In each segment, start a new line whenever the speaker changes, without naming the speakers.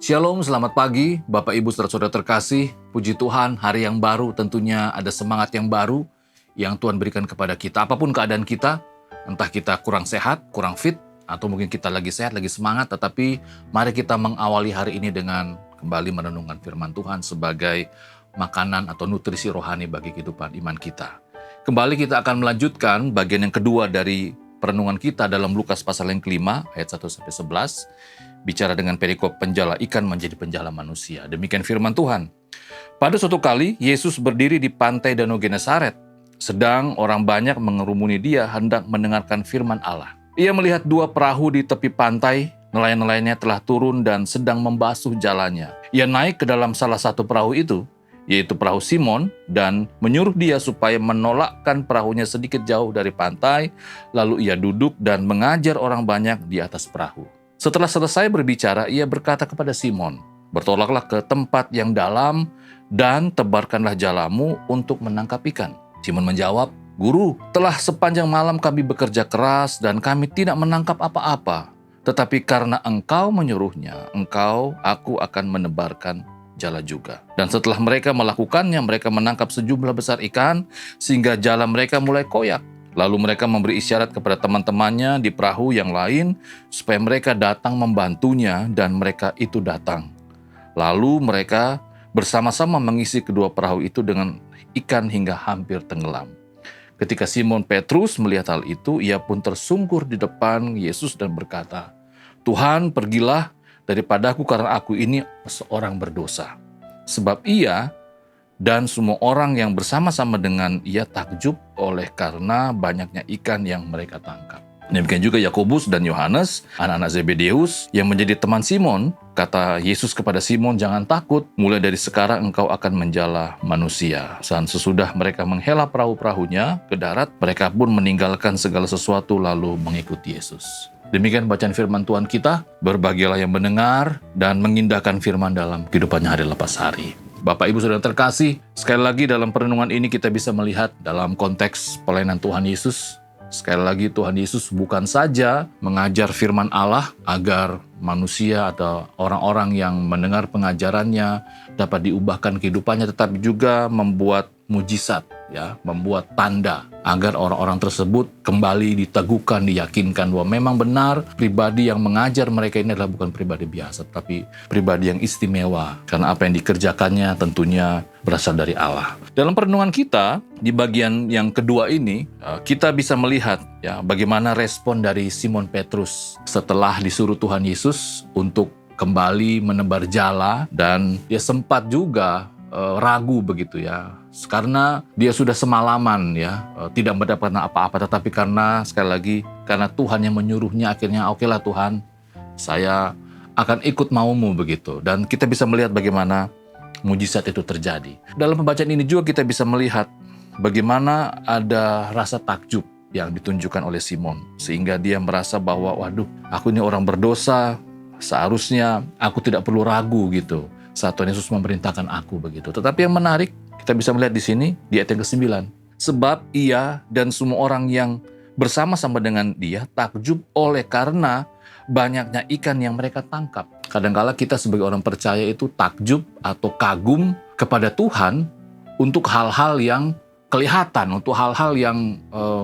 Shalom, selamat pagi Bapak Ibu saudara-saudara terkasih. Puji Tuhan, hari yang baru tentunya ada semangat yang baru yang Tuhan berikan kepada kita. Apapun keadaan kita, entah kita kurang sehat, kurang fit, atau mungkin kita lagi sehat, lagi semangat, tetapi mari kita mengawali hari ini dengan kembali merenungkan firman Tuhan sebagai makanan atau nutrisi rohani bagi kehidupan iman kita. Kembali kita akan melanjutkan bagian yang kedua dari perenungan kita dalam Lukas pasal yang kelima, ayat 1-11, bicara dengan perikop penjala ikan menjadi penjala manusia. Demikian firman Tuhan. Pada suatu kali, Yesus berdiri di pantai Danau Genesaret. Sedang orang banyak mengerumuni dia hendak mendengarkan firman Allah. Ia melihat dua perahu di tepi pantai, nelayan-nelayannya telah turun dan sedang membasuh jalannya. Ia naik ke dalam salah satu perahu itu, yaitu perahu Simon, dan menyuruh dia supaya menolakkan perahunya sedikit jauh dari pantai, lalu ia duduk dan mengajar orang banyak di atas perahu. Setelah selesai berbicara, ia berkata kepada Simon, "Bertolaklah ke tempat yang dalam dan tebarkanlah jalamu untuk menangkap ikan." Simon menjawab, "Guru, telah sepanjang malam kami bekerja keras dan kami tidak menangkap apa-apa. Tetapi karena engkau menyuruhnya, aku akan menebarkan jala juga." Dan setelah mereka melakukannya, mereka menangkap sejumlah besar ikan sehingga jala mereka mulai koyak. Lalu mereka memberi isyarat kepada teman-temannya di perahu yang lain supaya mereka datang membantunya, dan mereka itu datang. Lalu mereka bersama-sama mengisi kedua perahu itu dengan ikan hingga hampir tenggelam. Ketika Simon Petrus melihat hal itu, ia pun tersungkur di depan Yesus dan berkata, "Tuhan, pergilah daripadaku karena aku ini seorang berdosa." Sebab ia dan semua orang yang bersama-sama dengan ia takjub oleh karena banyaknya ikan yang mereka tangkap. Demikian juga Yakobus dan Yohanes, anak-anak Zebedeus, yang menjadi teman Simon. Kata Yesus kepada Simon, "Jangan takut, mulai dari sekarang engkau akan menjala manusia." Dan sesudah mereka menghela perahu-perahunya ke darat, mereka pun meninggalkan segala sesuatu lalu mengikuti Yesus. Demikian bacaan firman Tuhan kita. Berbahagialah yang mendengar dan mengindahkan firman dalam kehidupannya hari lepas hari. Bapak Ibu saudara terkasih, sekali lagi dalam perenungan ini kita bisa melihat dalam konteks pelayanan Tuhan Yesus. Sekali lagi Tuhan Yesus bukan saja mengajar firman Allah agar manusia atau orang-orang yang mendengar pengajarannya dapat diubahkan kehidupannya, tetapi juga membuat mujizat, membuat tanda agar orang-orang tersebut kembali diteguhkan, diyakinkan bahwa memang benar pribadi yang mengajar mereka ini adalah bukan pribadi biasa, tapi pribadi yang istimewa karena apa yang dikerjakannya tentunya berasal dari Allah. Dalam perenungan kita di bagian yang kedua ini, kita bisa melihat bagaimana respon dari Simon Petrus setelah disuruh Tuhan Yesus untuk kembali menebar jala, dan dia sempat juga ragu begitu karena dia sudah semalaman tidak mendapatkan apa-apa, tetapi karena sekali lagi karena Tuhan yang menyuruhnya, akhirnya okelah Tuhan, saya akan ikut maumu begitu. Dan kita bisa melihat bagaimana mujizat itu terjadi. Dalam pembacaan ini juga kita bisa melihat bagaimana ada rasa takjub yang ditunjukkan oleh Simon, sehingga dia merasa bahwa waduh, aku ini orang berdosa, seharusnya aku tidak perlu ragu gitu saat Tuhan Yesus memerintahkan aku begitu. Tetapi yang menarik, kita bisa melihat di sini di ayat yang ke-9. Sebab ia dan semua orang yang bersama-sama dengan dia takjub oleh karena banyaknya ikan yang mereka tangkap. Kadang-kala kita sebagai orang percaya itu takjub atau kagum kepada Tuhan untuk hal-hal yang kelihatan, untuk hal-hal yang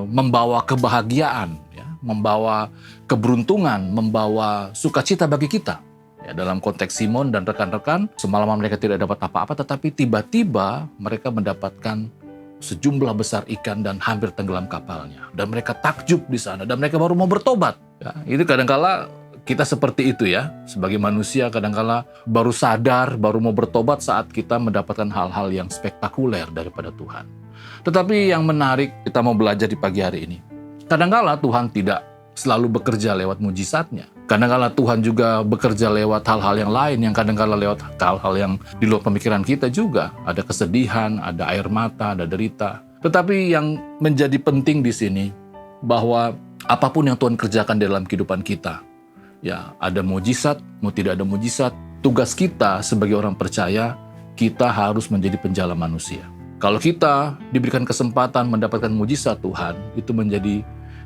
membawa kebahagiaan, membawa keberuntungan, membawa sukacita bagi kita. Dalam konteks Simon dan rekan-rekan, semalaman mereka tidak dapat apa-apa, tetapi tiba-tiba mereka mendapatkan sejumlah besar ikan dan hampir tenggelam kapalnya. Dan mereka takjub di sana, dan mereka baru mau bertobat. Itu kadang-kala kita seperti itu sebagai manusia kadang-kala baru sadar, baru mau bertobat saat kita mendapatkan hal-hal yang spektakuler daripada Tuhan. Tetapi yang menarik, kita mau belajar di pagi hari ini. Kadang-kala Tuhan tidak selalu bekerja lewat mujizatnya. Kadang-kala Tuhan juga bekerja lewat hal-hal yang lain, yang kadang-kala lewat hal-hal yang di luar pemikiran kita juga. Ada kesedihan, ada air mata, ada derita. Tetapi yang menjadi penting di sini, bahwa apapun yang Tuhan kerjakan dalam kehidupan kita, ada mujizat, mau tidak ada mujizat, tugas kita sebagai orang percaya, kita harus menjadi penjala manusia. Kalau kita diberikan kesempatan mendapatkan mujizat Tuhan, itu menjadi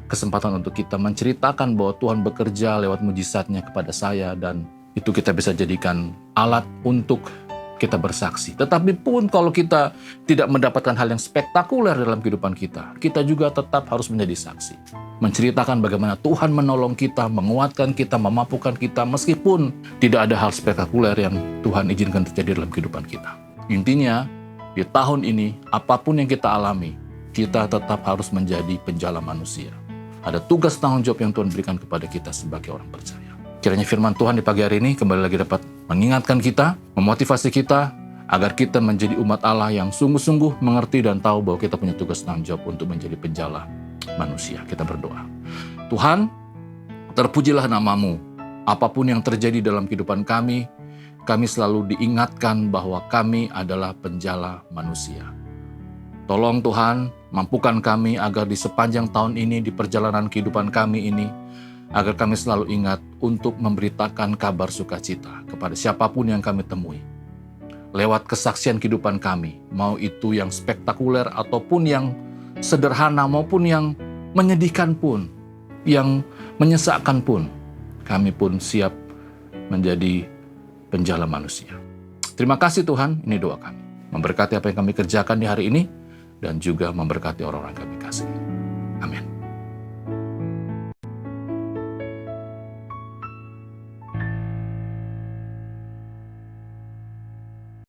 kesempatan untuk kita menceritakan bahwa Tuhan bekerja lewat mujizatnya kepada saya dan itu kita bisa jadikan alat untuk kita bersaksi. Tetapi pun kalau kita tidak mendapatkan hal yang spektakuler dalam kehidupan kita, kita juga tetap harus menjadi saksi. Menceritakan bagaimana Tuhan menolong kita, menguatkan kita, memampukan kita, meskipun tidak ada hal spektakuler yang Tuhan izinkan terjadi dalam kehidupan kita. Intinya, di tahun ini, apapun yang kita alami, kita tetap harus menjadi penjala manusia. Ada tugas tanggung jawab yang Tuhan berikan kepada kita sebagai orang percaya. Kiranya firman Tuhan di pagi hari ini kembali lagi dapat mengingatkan kita, memotivasi kita, agar kita menjadi umat Allah yang sungguh-sungguh mengerti dan tahu bahwa kita punya tugas tanggung jawab untuk menjadi penjala manusia. Kita berdoa. Tuhan, terpujilah nama-Mu. Apapun yang terjadi dalam kehidupan kami selalu diingatkan bahwa kami adalah penjala manusia. Tolong Tuhan, mampukan kami agar di sepanjang tahun ini, di perjalanan kehidupan kami ini, agar kami selalu ingat untuk memberitakan kabar sukacita kepada siapapun yang kami temui. Lewat kesaksian kehidupan kami, mau itu yang spektakuler ataupun yang sederhana maupun yang menyedihkan pun, yang menyesakkan pun, kami pun siap menjadi penjala manusia. Terima kasih Tuhan, ini doa kami. Memberkati apa yang kami kerjakan di hari ini, dan juga memberkati orang-orang kami kasih. Amin.